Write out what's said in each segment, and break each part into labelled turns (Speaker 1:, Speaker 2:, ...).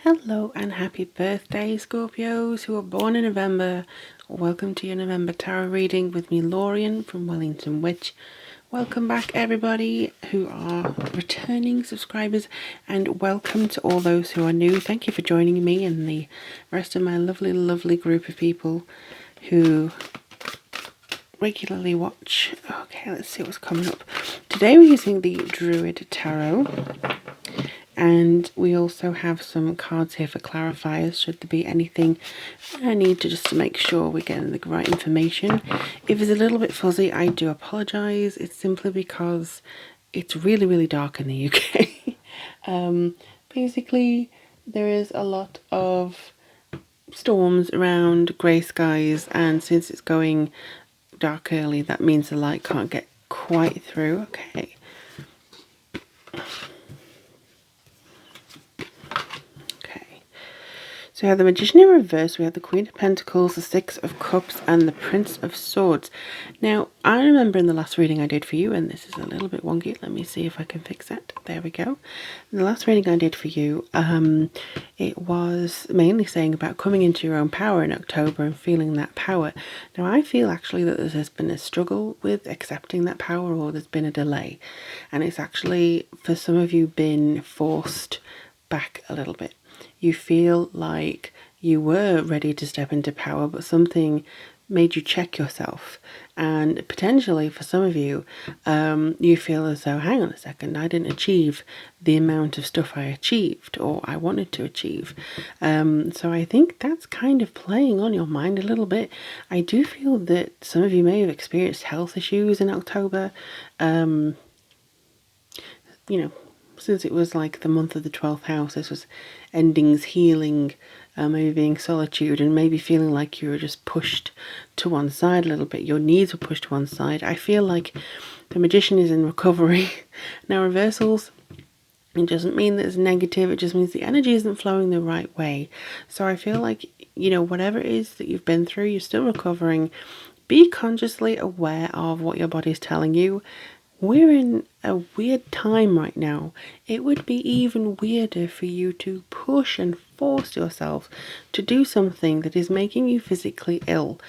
Speaker 1: Hello and happy birthday, Scorpios who are born in November. Welcome to your November tarot reading with me, Lorien from Wellington Witch. Welcome back everybody who are returning subscribers, and welcome to all those who are new. Thank you for joining me and the rest of my lovely group of people who regularly watch. Okay, let's see what's coming up. Today we're using the Druid Tarot. And we also have some cards here for clarifiers, should there be anything I need to just to make sure we're getting the right information. If it's a little bit fuzzy, I do apologise. It's simply because it's really dark in the UK. Basically, there is a lot of storms around, grey skies, and since it's going dark early, that means the light can't get quite through. Okay. So we have the Magician in reverse, we have the Queen of Pentacles, the Six of Cups, and the Prince of Swords. Now, I remember in the last reading I did for you, and this is a little bit wonky, let me see if I can fix it. There we go. In the last reading I did for you, it was mainly saying about coming into your own power in October and feeling that power. Now, I feel actually that there's been a struggle with accepting that power, or there's been a delay. And it's actually, for some of you, been forced back a little bit. You feel like you were ready to step into power, but something made you check yourself. And potentially for some of you, you feel as though, hang on a second, I didn't achieve the amount of stuff I achieved or I wanted to achieve. So I think that's kind of playing on your mind a little bit. I do feel that some of you may have experienced health issues in October. You know, since it was like the month of the 12th house, this was endings, healing, maybe being solitude, and maybe feeling like you were just pushed to one side a little bit. Your needs were pushed to one side. I feel like the Magician is in recovery. Now, reversals, it doesn't mean that it's negative. It just means the energy isn't flowing the right way. So I feel like, you know, whatever it is that you've been through, you're still recovering. Be consciously aware of what your body is telling you. We're in a weird time right now. It would be even weirder for you to push and force yourself to do something that is making you physically ill.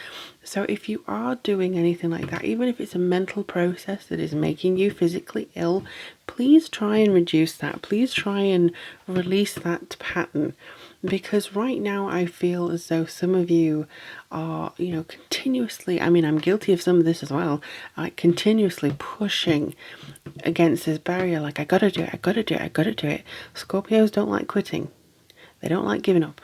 Speaker 1: So if you are doing anything like that, even if it's a mental process that is making you physically ill, please try and reduce that. Please try and release that pattern. Because right now I feel as though some of you are, you know, continuously, I mean, I'm guilty of some of this as well, like continuously pushing against this barrier, like I gotta do it, I gotta do it, I gotta do it. Scorpios don't like quitting. They don't like giving up.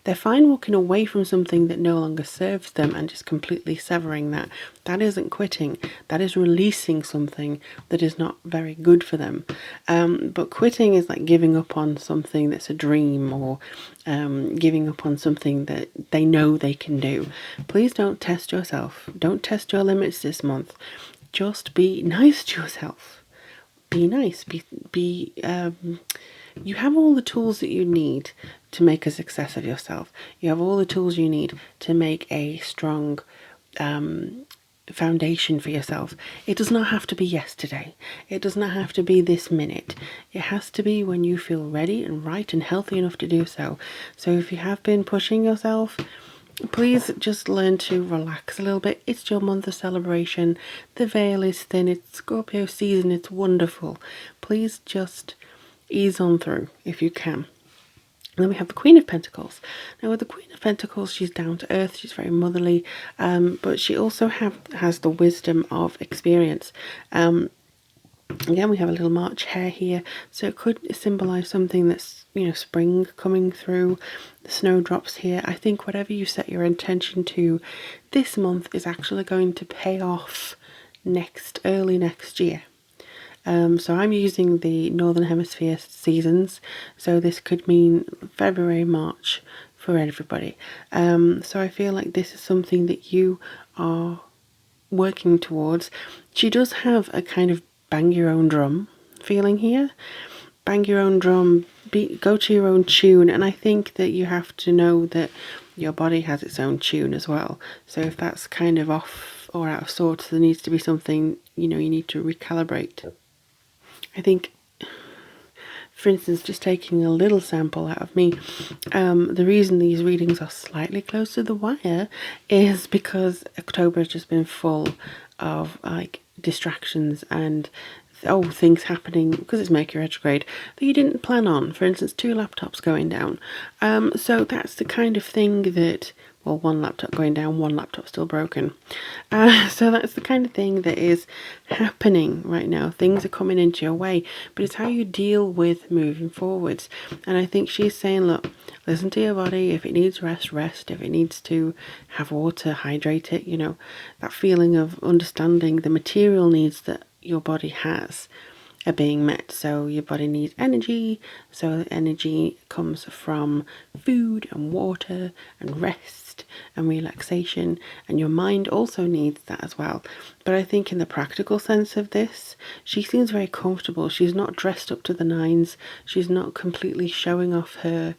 Speaker 1: They're fine walking away from something that no longer serves them and just completely severing that. That isn't quitting. That is releasing something that is not very good for them. But quitting is like giving up on something that's a dream, or giving up on something that they know they can do. Please don't test yourself. Don't test your limits this month. Just be nice to yourself. Be nice. You have all the tools that you need to make a success of yourself. You have all the tools you need to make a strong foundation for yourself. It does not have to be yesterday. It does not have to be this minute. It has to be when you feel ready and right and healthy enough to do so. So if you have been pushing yourself, please just learn to relax a little bit. It's your month of celebration. The veil is thin. It's Scorpio season. It's wonderful. Please just ease on through if you can. And then we have the Queen of Pentacles. Now with the Queen of Pentacles, she's down to earth, she's very motherly, but she also has the wisdom of experience. Again, we have a little March hare here, so it could symbolize something that's, you know, spring coming through, the snowdrops here. I think whatever you set your intention to this month is actually going to pay off early next year. So I'm using the Northern Hemisphere seasons, so this could mean February, March for everybody. So I feel like this is something that you are working towards. She does have a kind of bang your own drum feeling here. Bang your own drum, go to your own tune, and I think that you have to know that your body has its own tune as well. So if that's kind of off or out of sorts, there needs to be something, you know, you need to recalibrate. I think for instance, just taking a little sample out of me, the reason these readings are slightly close to the wire is because October has just been full of like distractions and things happening because it's Mercury retrograde that you didn't plan on. For instance, 2 laptops going down. So that's the kind of thing that, well, 1 laptop going down, 1 laptop still broken. So that's the kind of thing that is happening right now. Things are coming into your way, but it's how you deal with moving forwards. And I think she's saying, look, listen to your body. If it needs rest, rest. If it needs to have water, hydrate it. You know, that feeling of understanding the material needs that your body has are being met. So your body needs energy, so energy comes from food and water and rest and relaxation, and your mind also needs that as well. But I think in the practical sense of this, she seems very comfortable. She's not dressed up to the nines. She's not completely showing off her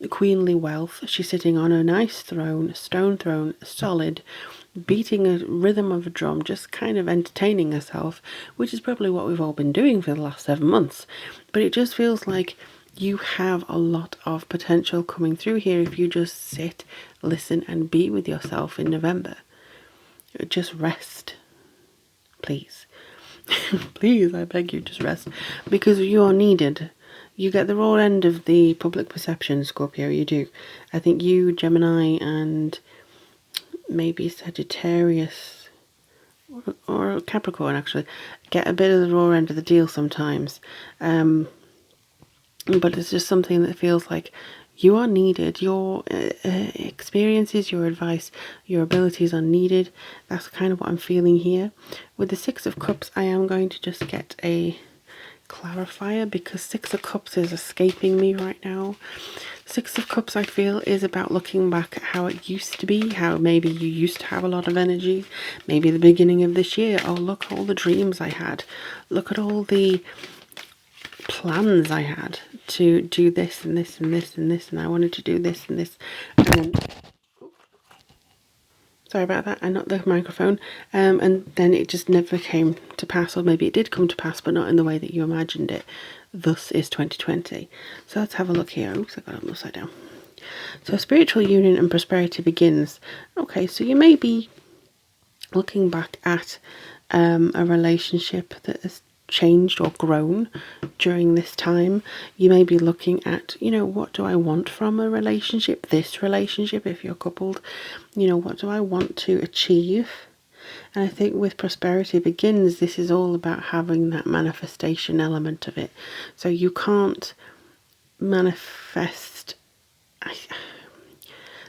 Speaker 1: queenly wealth. She's sitting on a nice throne, stone throne, solid, beating a rhythm of a drum, just kind of entertaining herself, which is probably what we've all been doing for the last 7 months. But it just feels like you have a lot of potential coming through here if you just sit, listen, and be with yourself in November. Just rest, please. Please, I beg you, just rest, because you are needed. You get the raw end of the public perception, Scorpio, you do. I think you, Gemini, and maybe Sagittarius or Capricorn actually get a bit of the raw end of the deal sometimes, but it's just something that feels like you are needed. Your experiences, your advice, your abilities are needed. That's kind of what I'm feeling here. With the 6 of Cups, I am going to just get a clarifier because 6 of Cups is escaping me right now. 6 of Cups, I feel, is about looking back at how it used to be, how maybe you used to have a lot of energy, maybe the beginning of this year. Oh, look at all the dreams I had. Look at all the plans I had to do this and this and this and this, and I wanted to do this and this. And then, sorry about that, I knocked the microphone, and then it just never came to pass, or maybe it did come to pass, but not in the way that you imagined it. Thus is 2020. So let's have a look here. Oops, I got it upside down. So spiritual union and prosperity begins. Okay, so you may be looking back at a relationship that has changed or grown during this time. You may be looking at, you know, what do I want from a relationship? This relationship, if you're coupled, you know, what do I want to achieve? And I think with prosperity begins, this is all about having that manifestation element of it. So you can't manifest.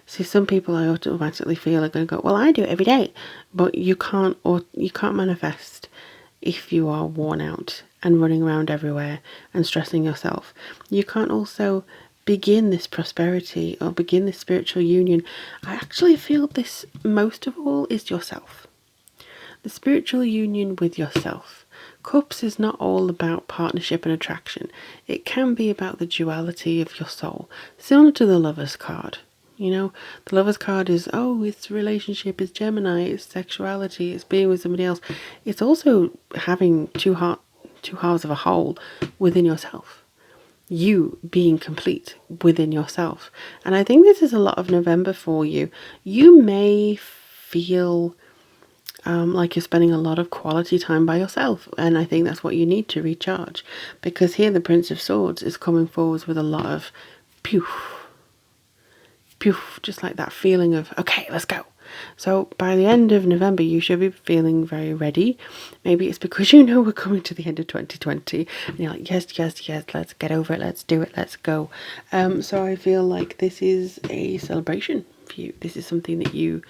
Speaker 1: See, some people I automatically feel are going to go, well, I do it every day, but you can't manifest if you are worn out and running around everywhere and stressing yourself. You can't also begin this prosperity or begin this spiritual union. I actually feel this most of all is yourself. The spiritual union with yourself. Cups is not all about partnership and attraction. It can be about the duality of your soul, similar to the Lover's card. You know, the Lover's card is, oh, it's relationship, it's Gemini, it's sexuality, it's being with somebody else. It's also having two halves of a whole within yourself. You being complete within yourself. And I think this is a lot of November for you. You may feel like you're spending a lot of quality time by yourself, and I think that's what you need to recharge, because here the Prince of Swords is coming forwards with a lot of poof, poof, just like that feeling of, okay, let's go. So by the end of November, you should be feeling very ready. Maybe it's because you know we're coming to the end of 2020 and you're like, yes, yes, yes, let's get over it, let's do it, let's go. So I feel like this is a celebration for you. This is something that you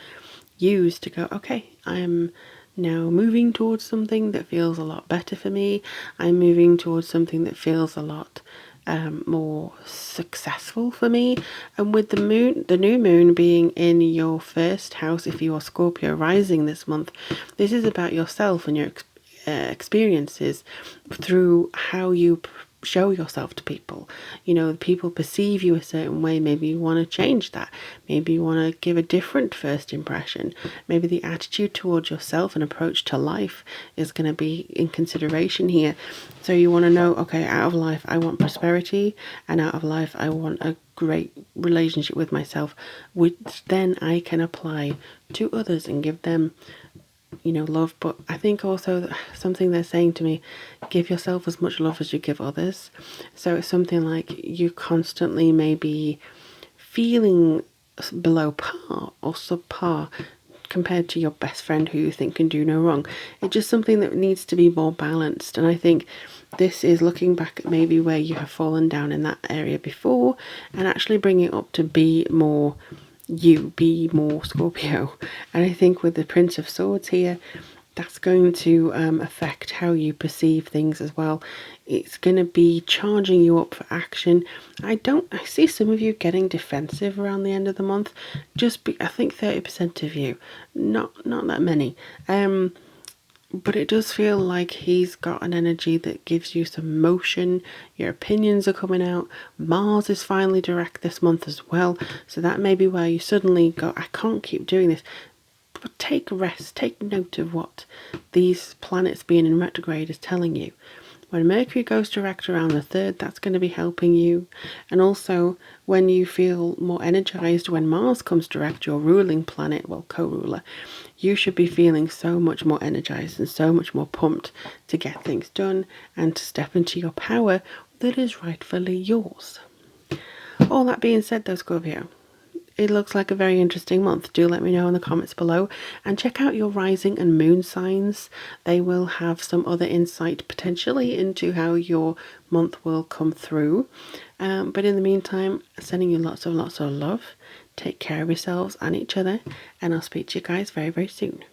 Speaker 1: use to go, okay, I'm now moving towards something that feels a lot better for me. I'm moving towards something that feels a lot more successful for me. And with the moon, the new moon being in your first house, if you are Scorpio rising this month, this is about yourself and your experiences through how you show yourself to people. You know, people perceive you a certain way. Maybe you want to change that. Maybe you want to give a different first impression. Maybe the attitude towards yourself and approach to life is going to be in consideration here. So you want to know, okay, out of life I want prosperity, and out of life I want a great relationship with myself, which then I can apply to others and give them, you know, love. But I think also something they're saying to me, give yourself as much love as you give others. So it's something like you constantly may be feeling below par or subpar compared to your best friend who you think can do no wrong. It's just something that needs to be more balanced. And I think this is looking back at maybe where you have fallen down in that area before and actually bring it up to be more you, be more Scorpio. And I think with the Prince of Swords here, that's going to affect how you perceive things as well. It's going to be charging you up for action. I see some of you getting defensive around the end of the month. I think 30% of you, not that many. But it does feel like he's got an energy that gives you some motion. Your opinions are coming out. Mars is finally direct this month as well. So that may be where you suddenly go, I can't keep doing this. But take a rest. Take note of what these planets being in retrograde is telling you. When Mercury goes direct around the 3rd, that's going to be helping you. And also, when you feel more energized when Mars comes direct, your ruling planet, well, co-ruler, you should be feeling so much more energized and so much more pumped to get things done and to step into your power that is rightfully yours. All that being said though, Scorpio, it looks like a very interesting month. Do let me know in the comments below, and check out your rising and moon signs. They will have some other insight potentially into how your month will come through. But in the meantime, sending you lots of love. Take care of yourselves and each other, and I'll speak to you guys very, very soon.